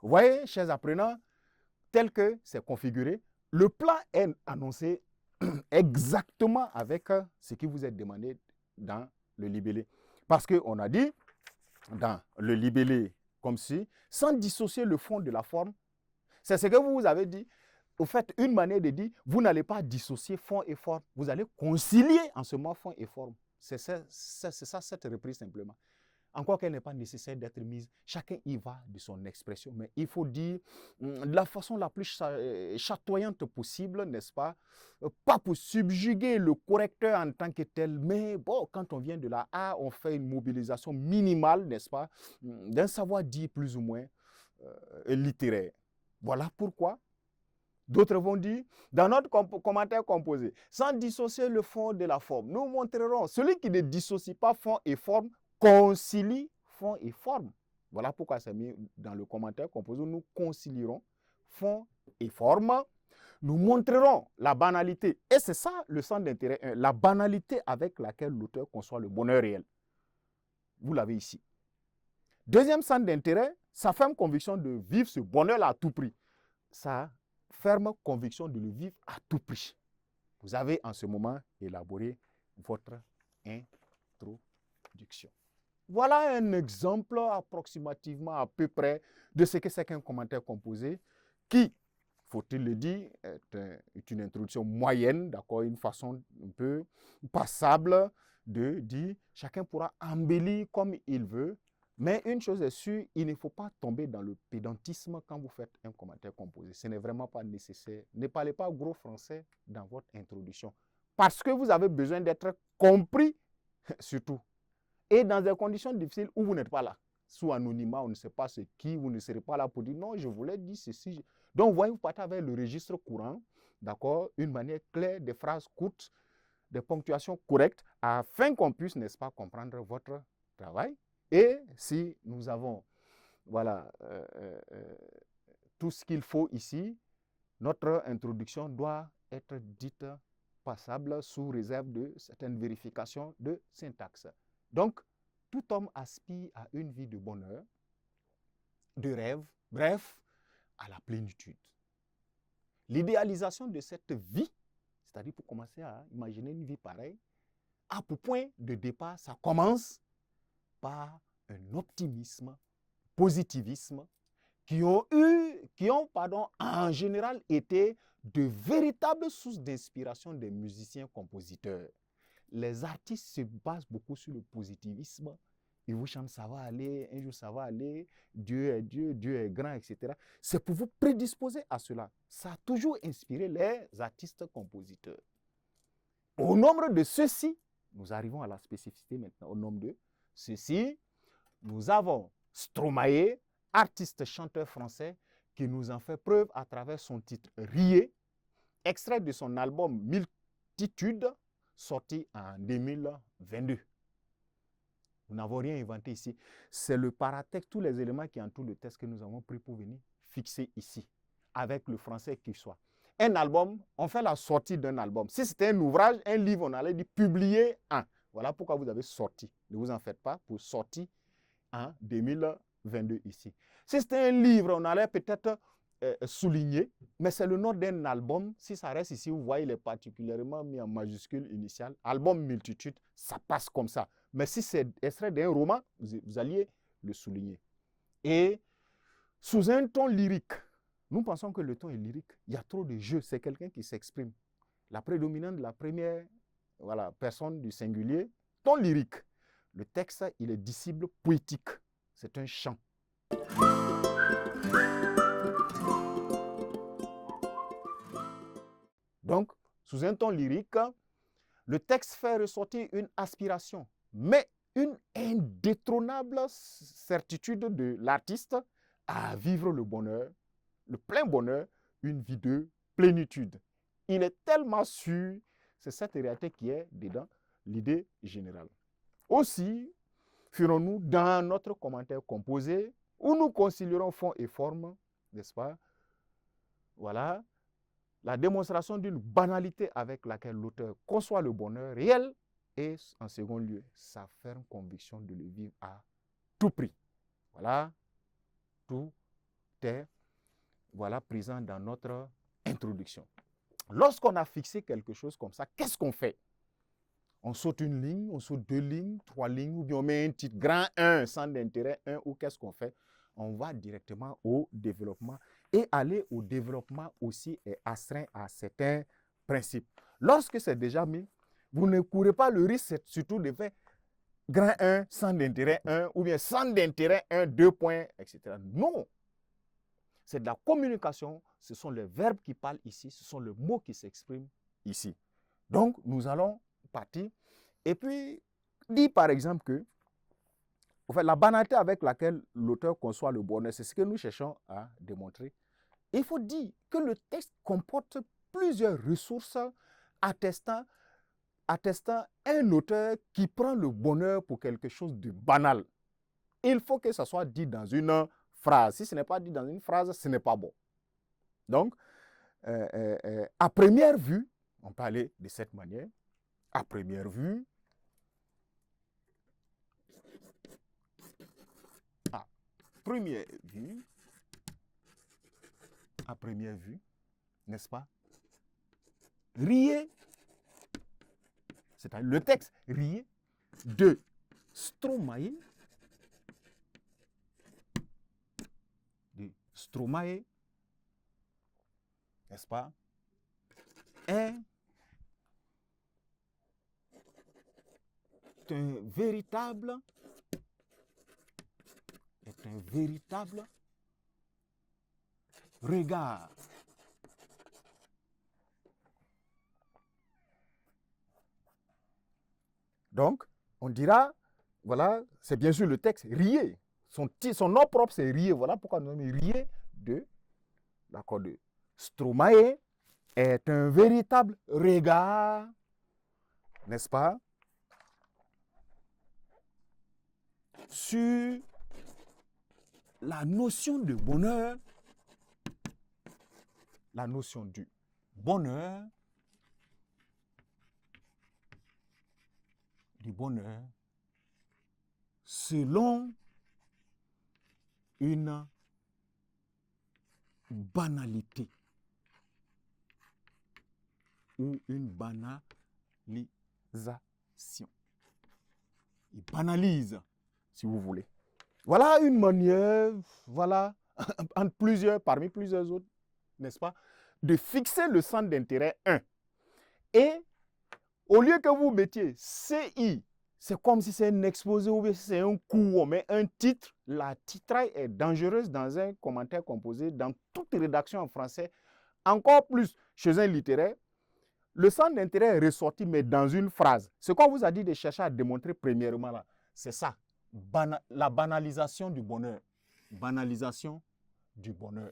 Vous voyez, chers apprenants, tel que c'est configuré, le plan est annoncé exactement avec ce qui vous est demandé dans le libellé. Parce qu'on a dit, dans le libellé, comme si, sans dissocier le fond de la forme, c'est ce que vous avez dit. Au fait, une manière de dire, vous n'allez pas dissocier fond et forme. Vous allez concilier en ce moment fond et forme. C'est ça, cette reprise simplement. Encore qu'elle n'est pas nécessaire d'être mise, chacun y va de son expression, mais il faut dire de la façon la plus chatoyante possible, n'est-ce pas? Pas pour subjuguer le correcteur en tant que tel, mais bon, quand on vient de la A, on fait une mobilisation minimale, n'est-ce pas? D'un savoir-dire plus ou moins littéraire. Voilà pourquoi d'autres vont dire, dans notre commentaire composé, sans dissocier le fond de la forme, nous montrerons, celui qui ne dissocie pas fond et forme, concilie fond et forme. Voilà pourquoi c'est mis dans le commentaire composé, nous concilierons fond et forme. Nous montrerons la banalité, et c'est ça le centre d'intérêt 1, la banalité avec laquelle l'auteur conçoit le bonheur réel. Vous l'avez ici. Deuxième centre d'intérêt, sa ferme conviction de vivre ce bonheur-là à tout prix. Sa ferme conviction de le vivre à tout prix. Vous avez en ce moment élaboré votre introduction. Voilà un exemple approximativement à peu près de ce que c'est qu'un commentaire composé qui, faut-il le dire, est une introduction moyenne, d'accord, une façon un peu passable de dire, chacun pourra embellir comme il veut, mais une chose est sûre, il ne faut pas tomber dans le pédantisme quand vous faites un commentaire composé. Ce n'est vraiment pas nécessaire. Ne parlez pas gros français dans votre introduction, parce que vous avez besoin d'être compris, surtout. Et dans des conditions difficiles où vous n'êtes pas là, sous anonymat, on ne sait pas ce qui, vous ne serez pas là pour dire non, je voulais dire ceci. Donc, vous voyez, vous partez avec le registre courant, d'accord, une manière claire, des phrases courtes, des ponctuations correctes, afin qu'on puisse, n'est-ce pas, comprendre votre travail. Et si nous avons, voilà, tout ce qu'il faut ici, notre introduction doit être dite passable sous réserve de certaines vérifications de syntaxe. Donc, tout homme aspire à une vie de bonheur, de rêve, bref, à la plénitude. L'idéalisation de cette vie, c'est-à-dire pour commencer à imaginer une vie pareille, a pour point de départ, ça commence par un optimisme, positivisme, qui ont en général été de véritables sources d'inspiration des musiciens-compositeurs. Les artistes se basent beaucoup sur le positivisme. Ils vous chantent, ça va aller, un jour ça va aller, Dieu est Dieu, Dieu est grand, etc. C'est pour vous prédisposer à cela. Ça a toujours inspiré les artistes-compositeurs. Au nombre de ceux-ci, nous arrivons à la spécificité maintenant, au nombre de ceux-ci, nous avons Stromae, artiste chanteur français, qui nous en fait preuve à travers son titre Riez, extrait de son album Multitude, sorti en 2022. Nous n'avons rien inventé ici. C'est le paratexte, tous les éléments qui entourent le texte que nous avons pris pour venir fixer ici, avec le français qu'il soit. Un album, on fait la sortie d'un album. Si c'était un ouvrage, un livre, on allait dire publier un. Voilà pourquoi vous avez sorti. Ne vous en faites pas pour sortir en 2022 ici. Si c'était un livre, on allait peut-être souligner, mais c'est le nom d'un album. Si ça reste ici, vous voyez, il est particulièrement mis en majuscule initiale. Album Multitude, ça passe comme ça. Mais si c'est extrait d'un roman, vous alliez le souligner. Et sous un ton lyrique, nous pensons que le ton est lyrique. Il y a trop de jeux, c'est quelqu'un qui s'exprime. La prédominante de la première personne du singulier, ton lyrique. Le texte, il est disciple poétique. C'est un chant. Donc, sous un ton lyrique, le texte fait ressortir une aspiration, mais une indétrônable certitude de l'artiste à vivre le bonheur, le plein bonheur, une vie de plénitude. Il est tellement sûr, c'est cette réalité qui est dedans l'idée générale. Aussi, ferons-nous dans notre commentaire composé, où nous concilierons fond et forme, n'est-ce pas? Voilà, la démonstration d'une banalité avec laquelle l'auteur conçoit le bonheur réel et, en second lieu, sa ferme conviction de le vivre à tout prix. Voilà, tout était voilà, présent dans notre introduction. Lorsqu'on a fixé quelque chose comme ça, qu'est-ce qu'on fait? On saute une ligne, on saute 2 lignes, 3 lignes, ou bien on met un titre grand 1, centre d'intérêt 1, ou qu'est-ce qu'on fait? On va directement au développement. Et aller au développement aussi est astreint à certains principes. Lorsque c'est déjà mis, vous ne courez pas le risque, surtout de faire grand 1, centre d'intérêt 1, ou bien centre d'intérêt 1, 2 points, etc. Non! C'est de la communication, ce sont les verbes qui parlent ici, ce sont les mots qui s'expriment ici. Donc, nous allons partir. Et puis, dit par exemple que en fait, la banalité avec laquelle l'auteur conçoit le bonheur, c'est ce que nous cherchons à démontrer. Il faut dire que le texte comporte plusieurs ressources attestant un auteur qui prend le bonheur pour quelque chose de banal. Il faut que ça soit dit dans une phrase. Si ce n'est pas dit dans une phrase, ce n'est pas bon. Donc, à première vue, on peut aller de cette manière. À première vue, à première vue, n'est-ce pas? Riez, c'est-à-dire le texte, riez de Stromae, n'est-ce pas? Est un véritable regard. Donc, on dira, voilà, c'est bien sûr le texte, riez. Son nom propre, c'est riez. Voilà pourquoi nous nommons riez de Stromae est un véritable regard, n'est-ce pas, sur la notion de bonheur, la notion du bonheur, selon une banalité ou une banalisation. Il banalise, si vous voulez. Voilà une manière, voilà, parmi plusieurs autres, n'est-ce pas, de fixer le centre d'intérêt 1. Et au lieu que vous mettiez CI, c'est comme si c'est un exposé ou bien si c'est un cours, on met un titre. La titraille est dangereuse dans un commentaire composé, dans toute rédaction en français, encore plus chez un littéraire. Le centre d'intérêt est ressorti, mais dans une phrase. Ce qu'on vous a dit de chercher à démontrer premièrement là, c'est ça. La banalisation du bonheur. Banalisation du bonheur.